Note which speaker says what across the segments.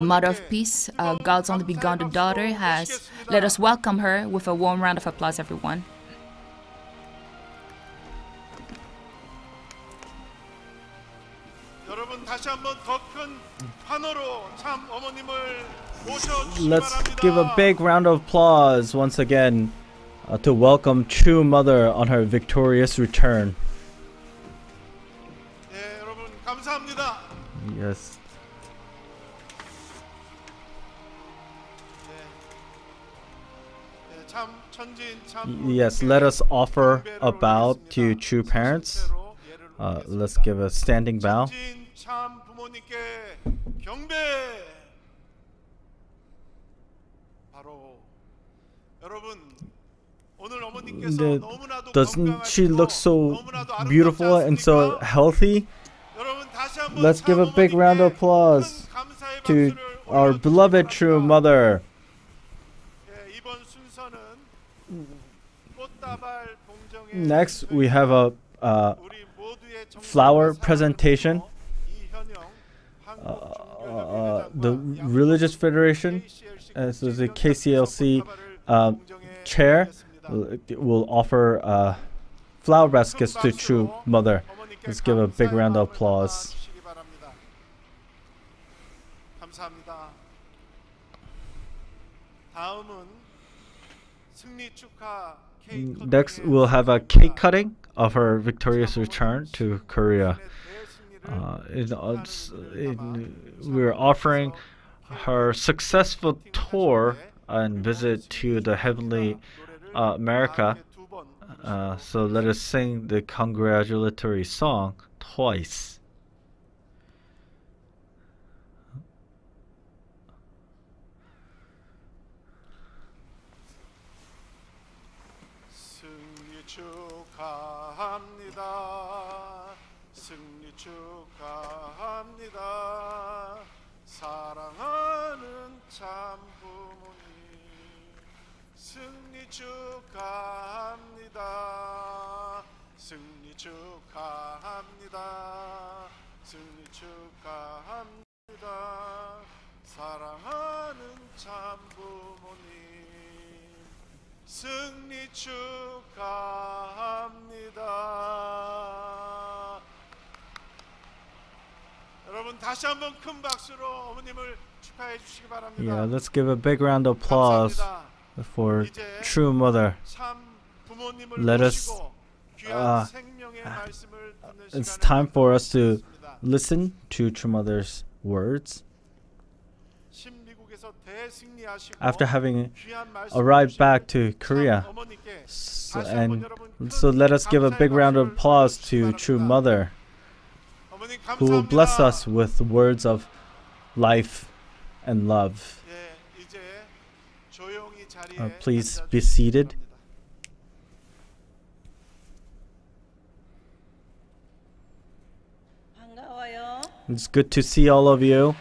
Speaker 1: Mother of Peace, God's only begotten daughter, has. Let us welcome her with a warm round of applause, everyone.
Speaker 2: Let's give a big round of applause once again to welcome True Mother on her victorious return. Yes. Yes, let us offer a bow to true parents. Let's give a standing bow. Doesn't she look so beautiful and so healthy? Let's give a big round of applause to our beloved True Mother. Next, we have a flower presentation. The Religious Federation, so the KCLC chair, will offer flower baskets to True Mother. Let's give a big round of applause. Next, we'll have a cake cutting of her victorious return to Korea. We're offering her successful tour and visit to the heavenly America. So let us sing the congratulatory song twice.
Speaker 3: 승리 축하합니다. 사랑하는 참 부모님. 승리 축하합니다. 승리 축하합니다. 승리 축하합니다. 사랑하는 참 부모님. 승리 축하합니다. 여러분 다시 한번 큰 박수로 어머님을 축하해 주시기 바랍니다.
Speaker 2: Yeah, let's give a big round of applause for True Mother. Let us it's time for us to listen to True Mother's words. After having arrived back to Korea, so let us give a big round of applause to True Mother, who will bless us with words of life and love. Please be seated. It's good to see all of you.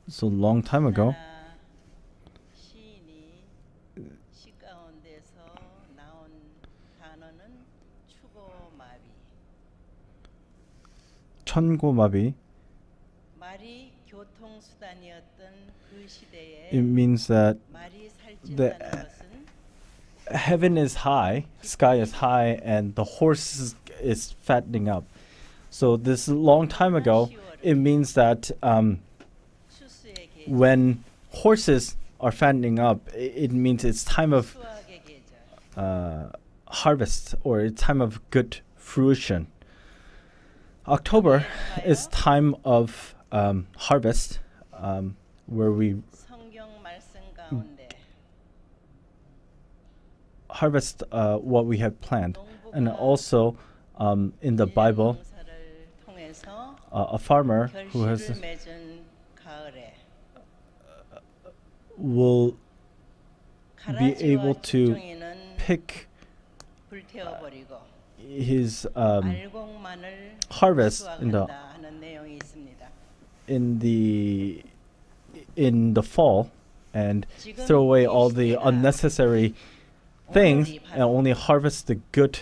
Speaker 2: So long time ago, 천고마비. It means that the heaven is high, sky is high, and the horse is fattening up. So this long time ago, it means that when horses are fattening up, it means it's time of harvest, or it's time of good fruition. October is time of harvest, where we harvest what we have planned. And also in the Bible, a farmer who has will be able to pick his harvest in in the fall and throw away all the unnecessary things and only harvest the good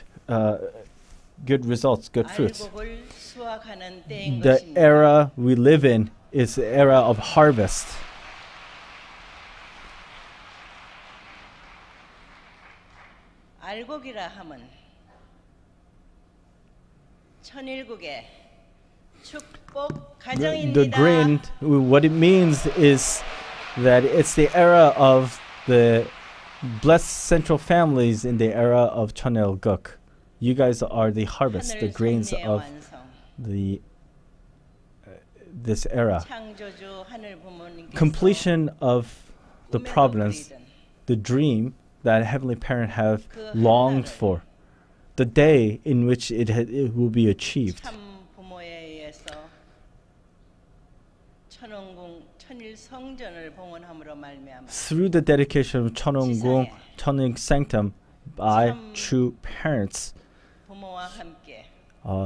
Speaker 2: results, good fruits.
Speaker 4: 알곡을 수확하는 때인
Speaker 2: The
Speaker 4: 것입니다.
Speaker 2: era we live in is the era of harvest.
Speaker 4: 알곡이라 함은 천일국의 축복
Speaker 2: The
Speaker 4: 가정입니다.
Speaker 2: grain, what it means is that it's the era of the blessed central families in the era of Cheonilguk. You guys are the harvest, the
Speaker 4: 하늘
Speaker 2: grains
Speaker 4: 섭리의
Speaker 2: of
Speaker 4: 완성.
Speaker 2: the this era.
Speaker 4: 창조주 하늘 부모님께서
Speaker 2: Completion of the
Speaker 4: 꿈에도
Speaker 2: providence,
Speaker 4: 그리던
Speaker 2: the dream that Heavenly Parent have
Speaker 4: 그
Speaker 2: longed
Speaker 4: 하늘을
Speaker 2: for, the day in which it will be achieved.
Speaker 4: 참 부모에 의해서 천원궁 천일 성전을 봉헌함으로 말미암아
Speaker 2: Through the dedication of Cheonwon-gung, Cheoning Sanctum by
Speaker 4: 참
Speaker 2: true parents,
Speaker 4: 부모와 함께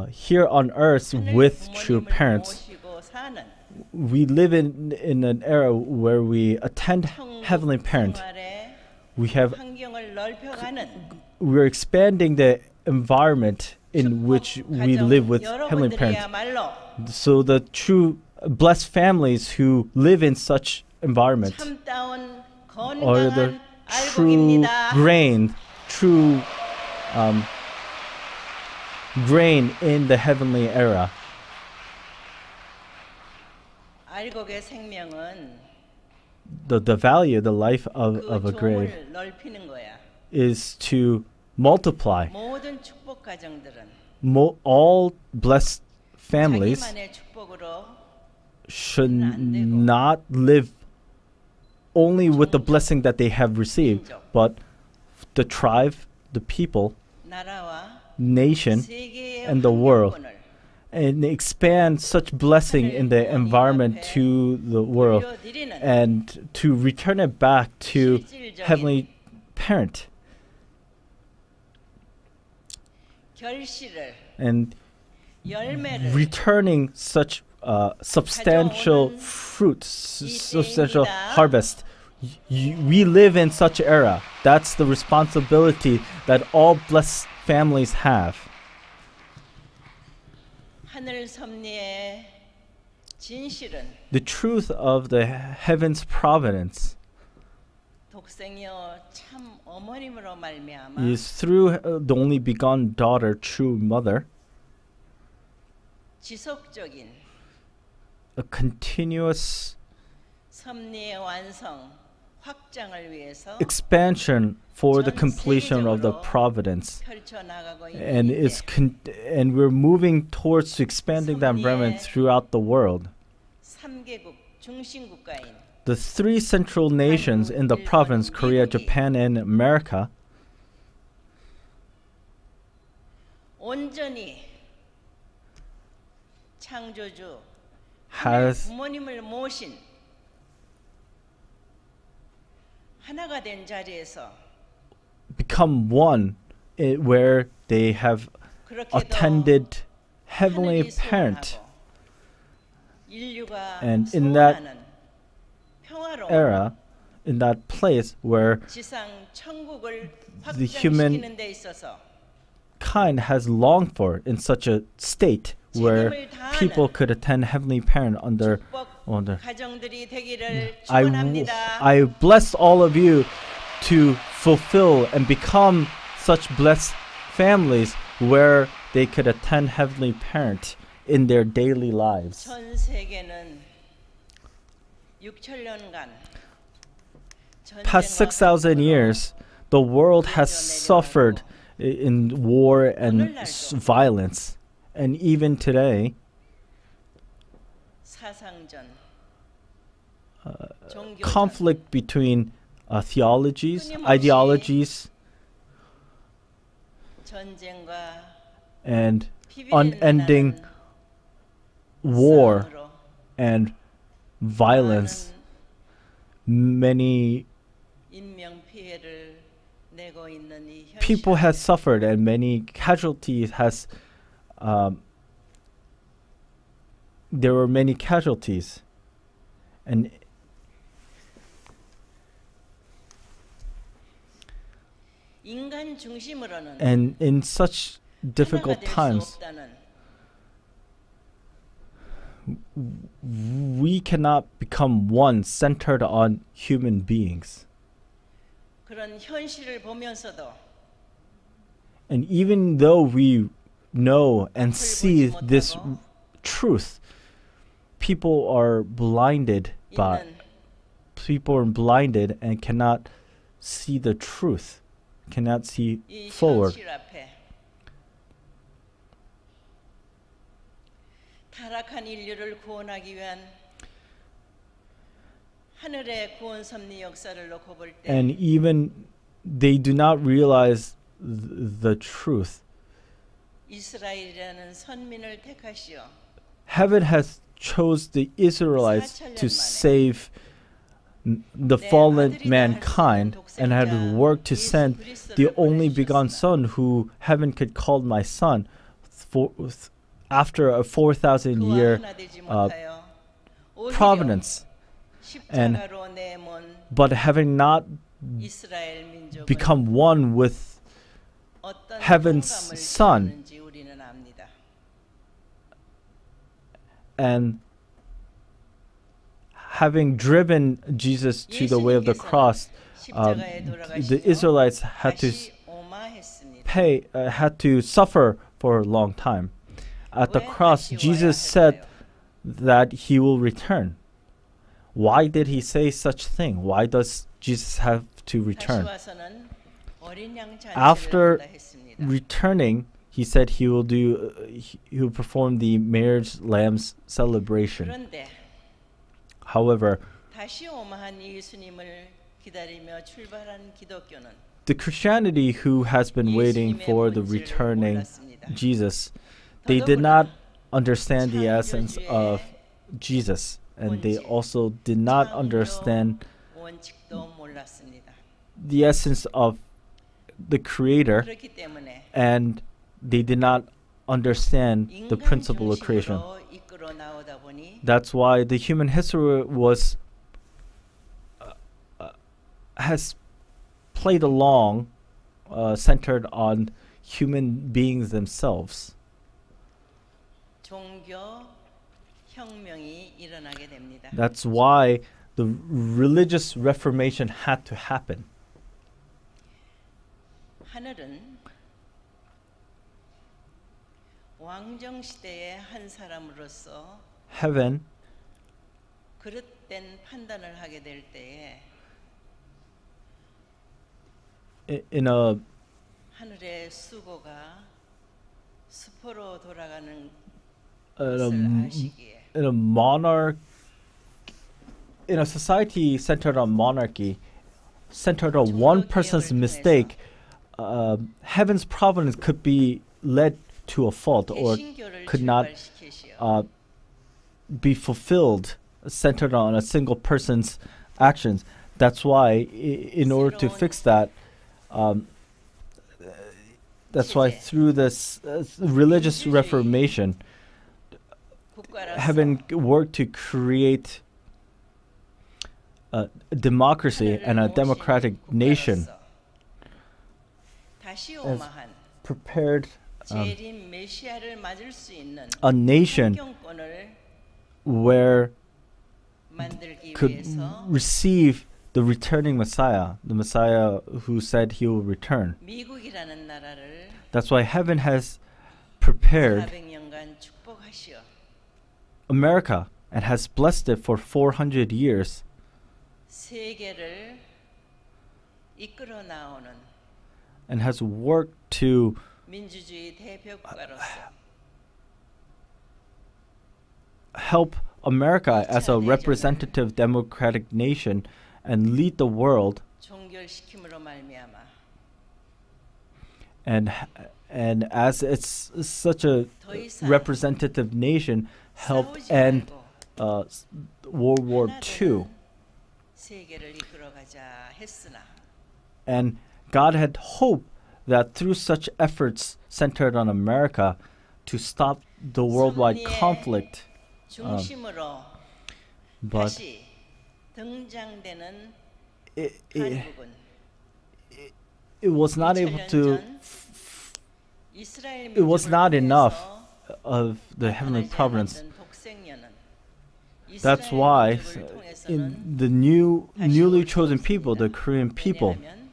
Speaker 2: here on earth
Speaker 4: 하늘
Speaker 2: with true
Speaker 4: 부모님을
Speaker 2: parents,
Speaker 4: 모시고 사는
Speaker 2: we live in an era where we attend Heavenly
Speaker 4: 천국
Speaker 2: Parent.
Speaker 4: 생활의
Speaker 2: We have
Speaker 4: 환경을 넓혀가는
Speaker 2: we're expanding the environment in which we live with Heavenly Parents.
Speaker 4: 여러분들이야말로
Speaker 2: So the true blessed families who live in such environment
Speaker 4: 참다운
Speaker 2: are the
Speaker 4: 건강한
Speaker 2: true
Speaker 4: 알곡입니다.
Speaker 2: true grain in the heavenly era.
Speaker 4: 알곡의 생명은
Speaker 2: The value, the life
Speaker 4: 그
Speaker 2: of a grain
Speaker 4: 종을 넓히는 거야.
Speaker 2: is to multiply.
Speaker 4: 모든 축복 가정들은
Speaker 2: All blessed families
Speaker 4: 자기만의 축복으로
Speaker 2: should not live only with the blessing that they have received, but the tribe, the people,
Speaker 4: 나라와
Speaker 2: nation,
Speaker 4: 세계의
Speaker 2: and the world.
Speaker 4: 환경권을
Speaker 2: and expand such blessing in the environment to the world
Speaker 4: 돌려드리는
Speaker 2: and to return it back to
Speaker 4: 실질적인
Speaker 2: Heavenly Parent
Speaker 4: 결실을
Speaker 2: and
Speaker 4: 열매를
Speaker 2: returning such substantial
Speaker 4: 가져오는
Speaker 2: fruits, substantial
Speaker 4: 때입니다.
Speaker 2: harvest. We live in such era. That's the responsibility that all blessed families have.
Speaker 4: 하늘 섭리의 진실은
Speaker 2: The truth of the heaven's providence
Speaker 4: 독생여 참 어머님으로 말미암아
Speaker 2: is through the only begotten daughter, true mother,
Speaker 4: 지속적인
Speaker 2: a continuous
Speaker 4: 섭리의 완성 확장을 위해서
Speaker 2: expansion for the completion of the providence,
Speaker 4: 펼쳐 나가고
Speaker 2: and
Speaker 4: 있는데
Speaker 2: and we're moving towards to expanding that environment throughout the world.
Speaker 4: 3개국 중심 국가인
Speaker 2: The three central nations in the province, Korea, Japan, and America,
Speaker 4: 온전히 창조주
Speaker 2: has
Speaker 4: 부모님을 모신 하나가 된 자리에서
Speaker 2: become one where they have
Speaker 4: 그렇게도
Speaker 2: attended Heavenly
Speaker 4: 하늘이
Speaker 2: Parent.
Speaker 4: 소원하고 인류가
Speaker 2: And in that
Speaker 4: 소원하는 평화로운
Speaker 2: era, in that place where
Speaker 4: 지상 천국을
Speaker 2: the human
Speaker 4: 확장시키는 데 있어서
Speaker 2: kind has longed for, in such a state where people could attend Heavenly Parent under.
Speaker 4: 축복 가정들이 되기를
Speaker 2: I
Speaker 4: 축원합니다.
Speaker 2: bless all of you to fulfill and become such blessed families where they could attend Heavenly Parent in their daily lives.
Speaker 4: 전 세계는 6천년간
Speaker 2: Past 6,000 years, the world has suffered in war and violence. And even today,
Speaker 4: 사상전, 종교전,
Speaker 2: conflict between theologies,
Speaker 4: 끊임없이
Speaker 2: ideologies,
Speaker 4: 전쟁과
Speaker 2: and
Speaker 4: 피비린내
Speaker 2: unending
Speaker 4: 나는
Speaker 2: war
Speaker 4: 싸움으로
Speaker 2: and violence. Many
Speaker 4: 인명 피해를 내고 있는 이 현실.
Speaker 2: people has suffered and many casualties has there were many casualties, and
Speaker 4: 인간 중심으로는
Speaker 2: And in such difficult
Speaker 4: 하나가 될 수
Speaker 2: times,
Speaker 4: 없다는
Speaker 2: we cannot become one centered on human beings.
Speaker 4: 그런 현실을 보면서도
Speaker 2: And even though we know and
Speaker 4: 앞을
Speaker 2: see
Speaker 4: 보지
Speaker 2: this
Speaker 4: 못하고
Speaker 2: truth, people are blinded by
Speaker 4: 있는
Speaker 2: people are blinded and cannot see the truth, cannot see
Speaker 4: 이
Speaker 2: forward.
Speaker 4: 현실 앞에 타락한 인류를 구원하기 위한 하늘의 구원 섭리 역사를 놓고 볼 때
Speaker 2: And even they do not realize the truth.
Speaker 4: 이스라엘이라는 선민을 택하시어
Speaker 2: Heaven has chose the Israelites to save the fallen mankind and had worked to send the only begotten Son who heaven could call my son after a 4,000
Speaker 4: 그와
Speaker 2: year
Speaker 4: 하나 되지 못하여 오히려
Speaker 2: providence.
Speaker 4: 십자가로 내몬
Speaker 2: But having not
Speaker 4: 이스라엘 민족은
Speaker 2: become one with
Speaker 4: 어떤
Speaker 2: heaven's
Speaker 4: 통감을
Speaker 2: Son.
Speaker 4: 주었는지 우리는 압니다.
Speaker 2: and having driven Jesus to the way of the cross,
Speaker 4: 십자가에
Speaker 2: the
Speaker 4: 돌아가시고
Speaker 2: Israelites had to
Speaker 4: 다시 오마했습니다.
Speaker 2: had to suffer for a long time. At the
Speaker 4: 왜
Speaker 2: cross,
Speaker 4: 다시
Speaker 2: Jesus
Speaker 4: 와야
Speaker 2: said
Speaker 4: 할까요?
Speaker 2: that he will return. Why did he say such thing? Why does Jesus have to
Speaker 4: 다시
Speaker 2: return?
Speaker 4: 와서는 어린 양
Speaker 2: After
Speaker 4: 잔치를 한다 했습니다.
Speaker 2: returning, he said he will he will perform the marriage lamb's celebration.
Speaker 4: 그런데
Speaker 2: However,
Speaker 4: 다시 오마한 예수님을 기다리며 출발한 기독교는
Speaker 2: the Christianity who has been waiting for the returning Jesus, they did not understand the essence of Jesus, and they also did not understand
Speaker 4: 원칙도 몰랐습니다.
Speaker 2: the essence of the Creator,
Speaker 4: 그렇기 때문에
Speaker 2: and they did not understand the
Speaker 4: 인간
Speaker 2: principle of creation.
Speaker 4: 중심으로 이끌어 나오다 보니
Speaker 2: That's why the human history was has played along, centered on human beings themselves.
Speaker 4: 종교 혁명이 일어나게 됩니다.
Speaker 2: That's why the religious reformation had to happen.
Speaker 4: 하늘은 왕정 시대의 한 사람으로서
Speaker 2: Heaven,
Speaker 4: 그릇된 판단을 하게 될 때에
Speaker 2: in a
Speaker 4: 하늘의 수고가 수포로 돌아가는
Speaker 2: in
Speaker 4: 것을
Speaker 2: a,
Speaker 4: 아시기에
Speaker 2: in a monarch, in a society centered on monarchy, centered on one person's mistake, heaven's providence could be led to a fault or
Speaker 4: 개신교를
Speaker 2: could not
Speaker 4: 출발시키시어
Speaker 2: be fulfilled centered on a single person's actions. That's why, in order to fix that, that's why through this religious reformation,
Speaker 4: 국가라서
Speaker 2: heaven worked to create a democracy
Speaker 4: 하늘을
Speaker 2: and a
Speaker 4: 모신
Speaker 2: democratic nation,
Speaker 4: 국가로서 다시
Speaker 2: as
Speaker 4: 오마한
Speaker 2: prepared
Speaker 4: 재림 메시아를 맞을 수 있는
Speaker 2: a nation
Speaker 4: 환경권을
Speaker 2: where
Speaker 4: 만들기
Speaker 2: could
Speaker 4: 위해서
Speaker 2: receive the returning Messiah, the Messiah who said he will return.
Speaker 4: 미국이라는 나라를
Speaker 2: That's why heaven has prepared
Speaker 4: 400년간 축복하시어
Speaker 2: America and has blessed it for 400 years
Speaker 4: 세계를 이끌어 나오는
Speaker 2: and has worked to
Speaker 4: 민주주의 대표 국가로서
Speaker 2: help America as a representative democratic nation and lead the world
Speaker 4: 종결시킴으로 말미암아
Speaker 2: and as it's such a
Speaker 4: 더 이상
Speaker 2: representative nation helped
Speaker 4: 싸우지
Speaker 2: end
Speaker 4: 말고
Speaker 2: World War
Speaker 4: 하나
Speaker 2: II.
Speaker 4: 되는 세계를 이끌어가자 했으나
Speaker 2: And God had hoped that through such efforts centered on America to stop the worldwide
Speaker 4: 섭리의
Speaker 2: conflict,
Speaker 4: 중심으로
Speaker 2: but
Speaker 4: 다시 등장되는
Speaker 2: it,
Speaker 4: 한국은
Speaker 2: it was not able
Speaker 4: 2000년
Speaker 2: to.
Speaker 4: 전 이스라엘
Speaker 2: It was
Speaker 4: 민족을
Speaker 2: not enough
Speaker 4: 통해서
Speaker 2: of the heavenly
Speaker 4: 나타나지
Speaker 2: providence.
Speaker 4: 않았던 독생년은
Speaker 2: That's
Speaker 4: 이스라엘
Speaker 2: why
Speaker 4: 민족을 통해서는
Speaker 2: in the newly chosen people, the Korean people,
Speaker 4: 왜냐하면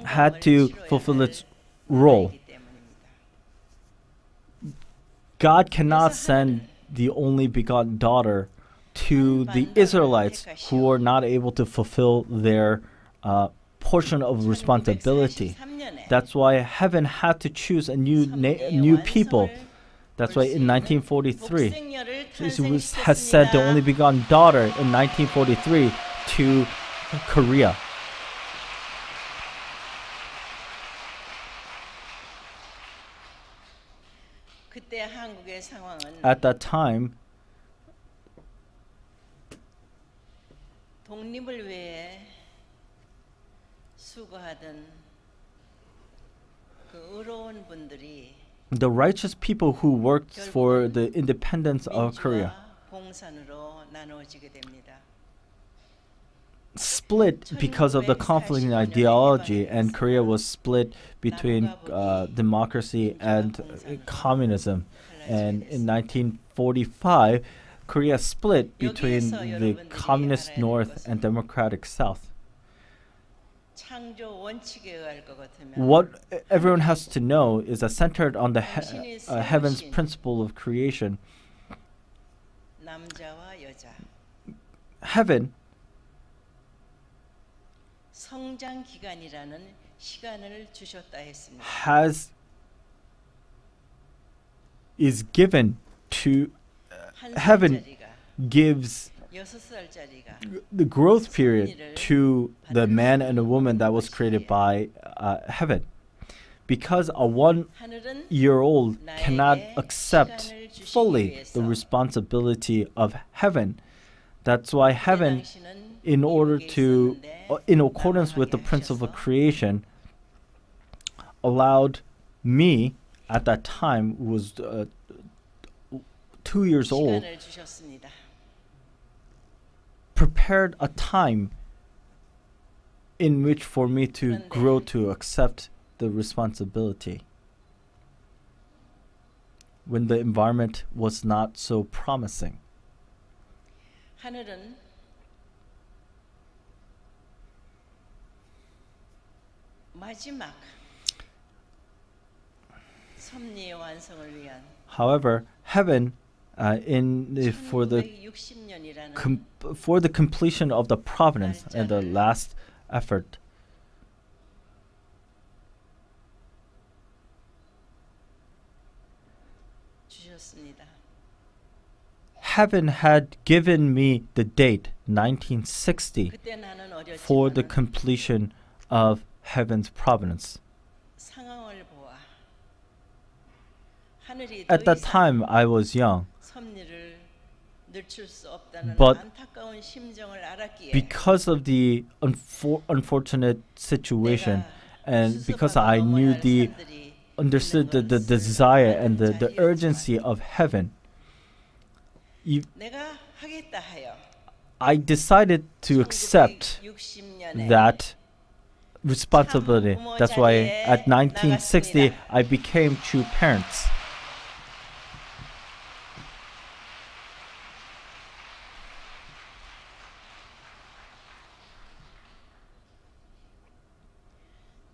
Speaker 2: had
Speaker 4: 탕감을
Speaker 2: to
Speaker 4: 치러야
Speaker 2: fulfill
Speaker 4: 할
Speaker 2: its role.
Speaker 4: 나라이기 때문입니다.
Speaker 2: God cannot send the only begotten daughter to the Israelites who are not able to fulfill their portion of responsibility.
Speaker 4: 1943년에
Speaker 2: That's why heaven had to choose a new people. That's why in 1943, Jesus has sent the only begotten daughter in 1943 to Korea.
Speaker 4: 그때 한국의 상황은
Speaker 2: At that time,
Speaker 4: 독립을 위해 수고하던 그 의로운 분들이
Speaker 2: the righteous people who worked for the independence of Korea
Speaker 4: 민주화 공산으로 나누어지게 됩니다.
Speaker 2: split because of the conflict in ideology, and Korea was split between democracy and communism. And in 1945, Korea split between the communist north and democratic south.
Speaker 4: 창조 원칙에 의할 것 같으면
Speaker 2: What everyone has to know is that centered on the heaven's principle of creation,
Speaker 4: 남자와 여자
Speaker 2: heaven
Speaker 4: 성장 기간이라는 시간을 주셨다 했습니다.
Speaker 2: is given to
Speaker 4: 한
Speaker 2: heaven
Speaker 4: 살짜리가
Speaker 2: gives
Speaker 4: 6살짜리가
Speaker 2: the growth period to the man and a woman that was created by heaven. Because a 1-year-old
Speaker 4: 하늘은
Speaker 2: cannot
Speaker 4: 나에게
Speaker 2: accept
Speaker 4: 시간을 주시기
Speaker 2: fully
Speaker 4: 위해서
Speaker 2: the responsibility of heaven. That's why heaven,
Speaker 4: 당신은
Speaker 2: in order
Speaker 4: 미국에
Speaker 2: to,
Speaker 4: 있었는데
Speaker 2: in accordance with the
Speaker 4: 남아하게
Speaker 2: principle of
Speaker 4: 하셔서
Speaker 2: creation, allowed me, at that time, who was 2 years old,
Speaker 4: 시간을 주셨습니다.
Speaker 2: prepared a time in which for me to grow to accept the responsibility when the environment was not so promising.
Speaker 4: 하늘은 마지막 섭리의 완성을 위한
Speaker 2: However, heaven for the
Speaker 4: 1960년이라는
Speaker 2: for the completion of the providence and the last effort,
Speaker 4: 주셨습니다.
Speaker 2: heaven had given me the date 1960
Speaker 4: 그때 나는
Speaker 2: for the
Speaker 4: 어렸지만
Speaker 2: completion of heaven's providence.
Speaker 4: 상황을 보아 하늘이
Speaker 2: At
Speaker 4: 더
Speaker 2: that
Speaker 4: 이상
Speaker 2: time, I was young.
Speaker 4: 섭리를 늦출 수 없다는
Speaker 2: But
Speaker 4: 안타까운 심정을 알았기에
Speaker 2: Because of the unfortunate situation,
Speaker 4: 내가
Speaker 2: and because
Speaker 4: 수습하고
Speaker 2: I knew
Speaker 4: 넘어야 할
Speaker 2: the
Speaker 4: 산들이
Speaker 2: understood
Speaker 4: 있는
Speaker 2: the
Speaker 4: 것을
Speaker 2: desire
Speaker 4: 아는
Speaker 2: and the
Speaker 4: 자리였지만
Speaker 2: urgency of heaven,
Speaker 4: 내가 하겠다 하여
Speaker 2: I decided to accept
Speaker 4: 1960년에
Speaker 2: that responsibility. That's why at 1960 I became true parents.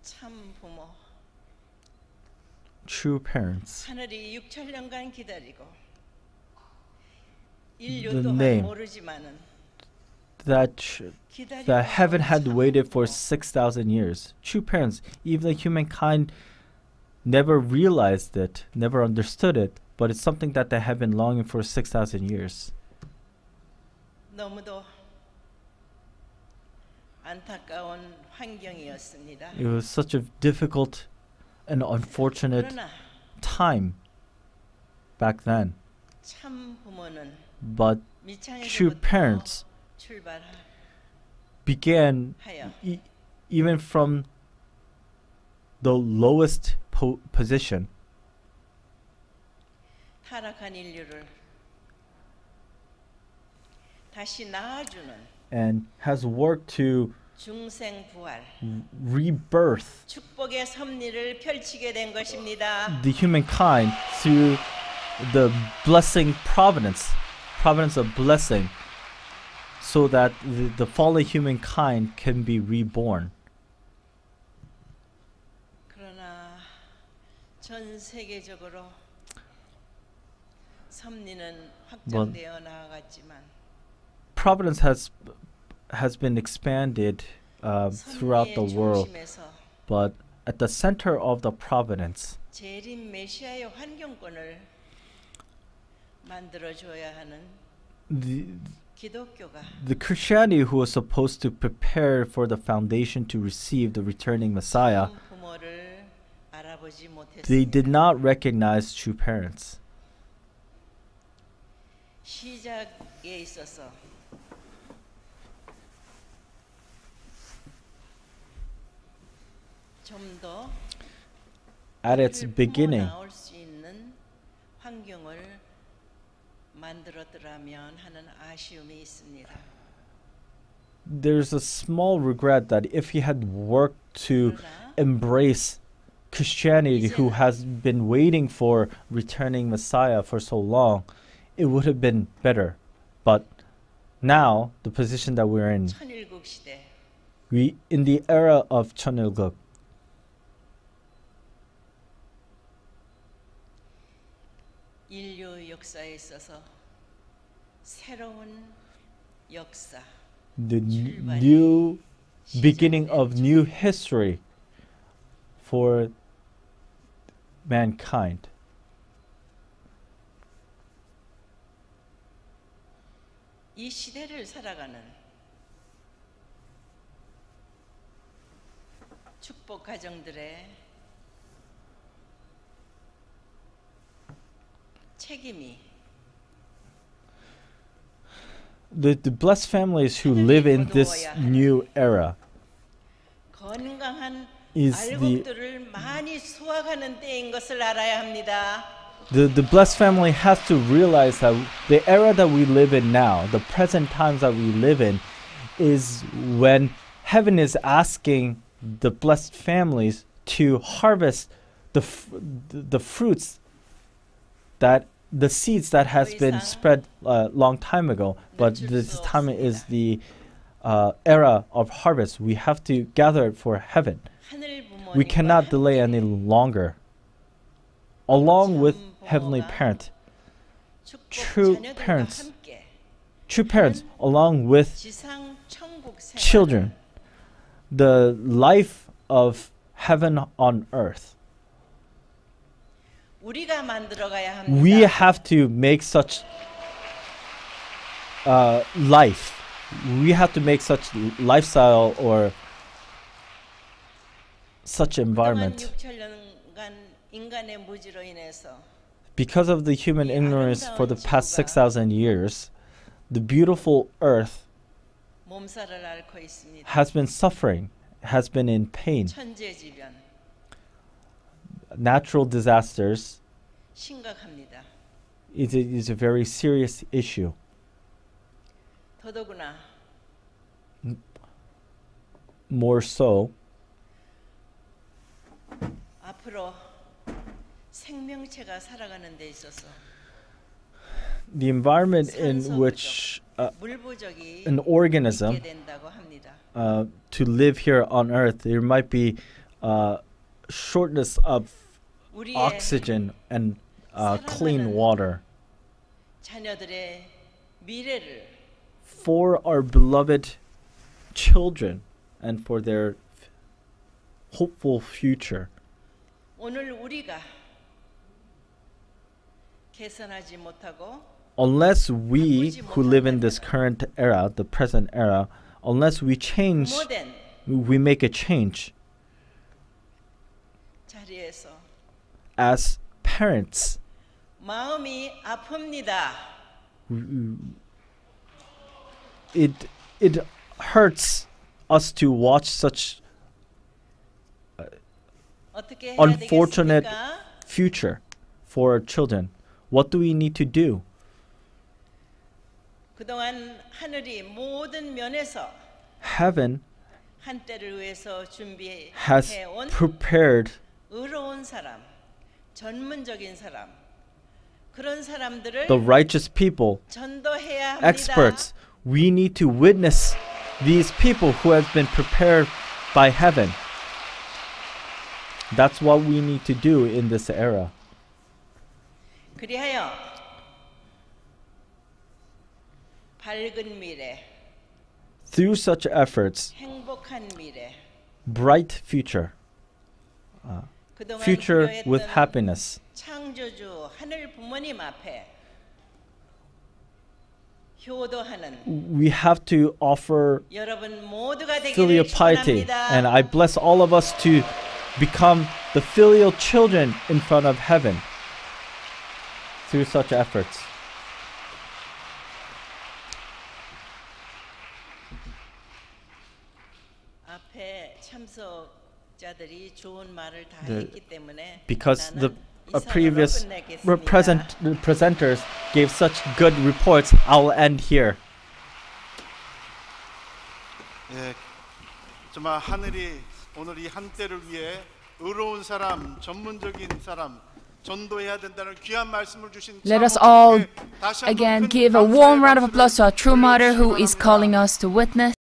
Speaker 4: 참 부모
Speaker 2: True parents.
Speaker 4: 하늘이 6천년간 기다리고
Speaker 2: The
Speaker 4: 인류도
Speaker 2: name
Speaker 4: 모르지만은
Speaker 2: that heaven had waited for 6,000 years. True parents, even the humankind never realized it, never understood it, but it's something that they have been longing for 6,000 years.
Speaker 4: 너무도 안타까운 환경이었습니다.
Speaker 2: It was such a difficult and unfortunate
Speaker 4: 그러나
Speaker 2: time back then.
Speaker 4: 참 부모는
Speaker 2: But true
Speaker 4: 미창에서부터
Speaker 2: parents
Speaker 4: 출발하여
Speaker 2: began even from the lowest position
Speaker 4: 타락한 인류를 다시 낳아주는
Speaker 2: and has worked to
Speaker 4: 중생 부활,
Speaker 2: rebirth
Speaker 4: 축복의 섭리를 펼치게 된 것입니다.
Speaker 2: the humankind through the blessing providence of blessing, so that the fallen humankind can be reborn.
Speaker 4: 그러나 전 세계적으로 섭리는 확장되어 나아갔지만
Speaker 2: Providence has been expanded throughout the
Speaker 4: 섭리의
Speaker 2: world,
Speaker 4: 중심에서
Speaker 2: but at the center of the providence,
Speaker 4: 재림 메시아의 환경권을 만들어 줘야 하는
Speaker 2: the
Speaker 4: 기독교가
Speaker 2: Christianity who was supposed to prepare for the foundation to receive the returning Messiah,
Speaker 4: 참 부모를 알아보지
Speaker 2: they did
Speaker 4: 못했습니다.
Speaker 2: not recognize true parents.
Speaker 4: 시작에 있어서 좀 더
Speaker 2: At its beginning,
Speaker 4: 나올 수 있는 환경을 만들었더라면 하는 아쉬움이 있습니다.
Speaker 2: there's a small regret that if he had worked to
Speaker 4: 그러나
Speaker 2: embrace Christianity, who has been waiting for returning Messiah for so long, it would have been better. But now, the position that we're in,
Speaker 4: 천일국 시대
Speaker 2: we in the era of Cheonilguk,
Speaker 4: 인류 역사에 있어서 새로운 역사,
Speaker 2: the new beginning of new history for mankind.
Speaker 4: 이 시대를 살아가는 축복 가정들의 책임이
Speaker 2: The blessed families who live in this new era
Speaker 4: 건강한
Speaker 2: is the
Speaker 4: 알곡들을 많이 수확하는 때인 것을 알아야 합니다.
Speaker 2: the blessed family has to realize that the era that we live in now, the present times that we live in, is when heaven is asking the blessed families to harvest the fruits, that the seeds that has been spread a long time ago. But this time is the era of harvest. We have to gather it for heaven.
Speaker 4: 하늘
Speaker 2: We
Speaker 4: 부모님과
Speaker 2: cannot delay any longer. Along with
Speaker 4: 참
Speaker 2: Heavenly
Speaker 4: 부모가
Speaker 2: Parent,
Speaker 4: 축복
Speaker 2: true
Speaker 4: 자녀들과
Speaker 2: parents,
Speaker 4: 함께
Speaker 2: true parents, along with
Speaker 4: 지상 천국 생활
Speaker 2: children, the life of heaven on earth.
Speaker 4: 우리가 만들어가야 합니다.
Speaker 2: We have to make such life. We have to make such lifestyle or such
Speaker 4: 그동안
Speaker 2: environment.
Speaker 4: 6천년간 인간의 무지로 인해서
Speaker 2: Because of the human ignorance for the past 6,000 years, the beautiful earth
Speaker 4: 몸살을 앓고 있습니다.
Speaker 2: has been suffering, has been in pain.
Speaker 4: 천재지변
Speaker 2: Natural disasters
Speaker 4: 심각합니다.
Speaker 2: is a very serious issue.
Speaker 4: 더더구나
Speaker 2: More so,
Speaker 4: 앞으로 생명체가 살아가는 데 있어서
Speaker 2: the environment in which
Speaker 4: 물 부족이
Speaker 2: an organism
Speaker 4: 있게 된다고 합니다.
Speaker 2: to live here on earth, there might be shortness of
Speaker 4: 우리의
Speaker 2: oxygen and clean water.
Speaker 4: 자녀들의 미래를
Speaker 2: For our beloved children and for their hopeful future.
Speaker 4: 오늘 우리가 개선하지 못하고
Speaker 2: Unless we who live in this current era, the present era, unless we change,
Speaker 4: 부모된
Speaker 2: we make a change
Speaker 4: 자리에서
Speaker 2: as parents,
Speaker 4: 마음이 아픕니다.
Speaker 2: it hurts us to watch such
Speaker 4: 어떻게 해야
Speaker 2: unfortunate
Speaker 4: 되겠습니까?
Speaker 2: future for our children. What do we need to do?
Speaker 4: 그동안 하늘이 모든 면에서
Speaker 2: Heaven
Speaker 4: 한때를 위해서
Speaker 2: has
Speaker 4: 준비해온
Speaker 2: prepared
Speaker 4: 의로운 사람, 전문적인 사람, 그런 사람들을
Speaker 2: the righteous people,
Speaker 4: 전도해야 합니다.
Speaker 2: experts. We need to witness these people who have been prepared by heaven. That's what we need to do in this era.
Speaker 4: 그리하여 밝은 미래,
Speaker 2: Through such efforts,
Speaker 4: 행복한 미래,
Speaker 2: bright future,
Speaker 4: 그동안
Speaker 2: future
Speaker 4: 기도했던
Speaker 2: with happiness.
Speaker 4: 창조주 하늘 부모님 앞에 효도하는
Speaker 2: We have to offer
Speaker 4: 여러분 모두가
Speaker 2: filial
Speaker 4: 되기를
Speaker 2: piety,
Speaker 4: 축원합니다.
Speaker 2: and I bless all of us to become the filial children in front of heaven through such efforts.
Speaker 4: 앞에 참석자들이 좋은 말을 다
Speaker 2: The-
Speaker 4: 했기 때문에
Speaker 2: Because the
Speaker 4: 나는 이상으로
Speaker 2: previous
Speaker 4: 끝내겠습니다.
Speaker 2: presenters gave such good reports, I'll end here.
Speaker 3: 예, 정말 하늘이 오늘 이 한때를 위해 의로운 사람, 전문적인 사람, 전도해야 된다는 귀한 말씀을 주신
Speaker 1: Let us all
Speaker 3: 장로님께 다시 한번
Speaker 1: again
Speaker 3: 큰
Speaker 1: give a
Speaker 3: 감사의
Speaker 1: warm round of
Speaker 3: 박수를
Speaker 1: applause to our true mother who
Speaker 3: 올려주시기
Speaker 1: is
Speaker 3: 바랍니다.
Speaker 1: calling us to witness.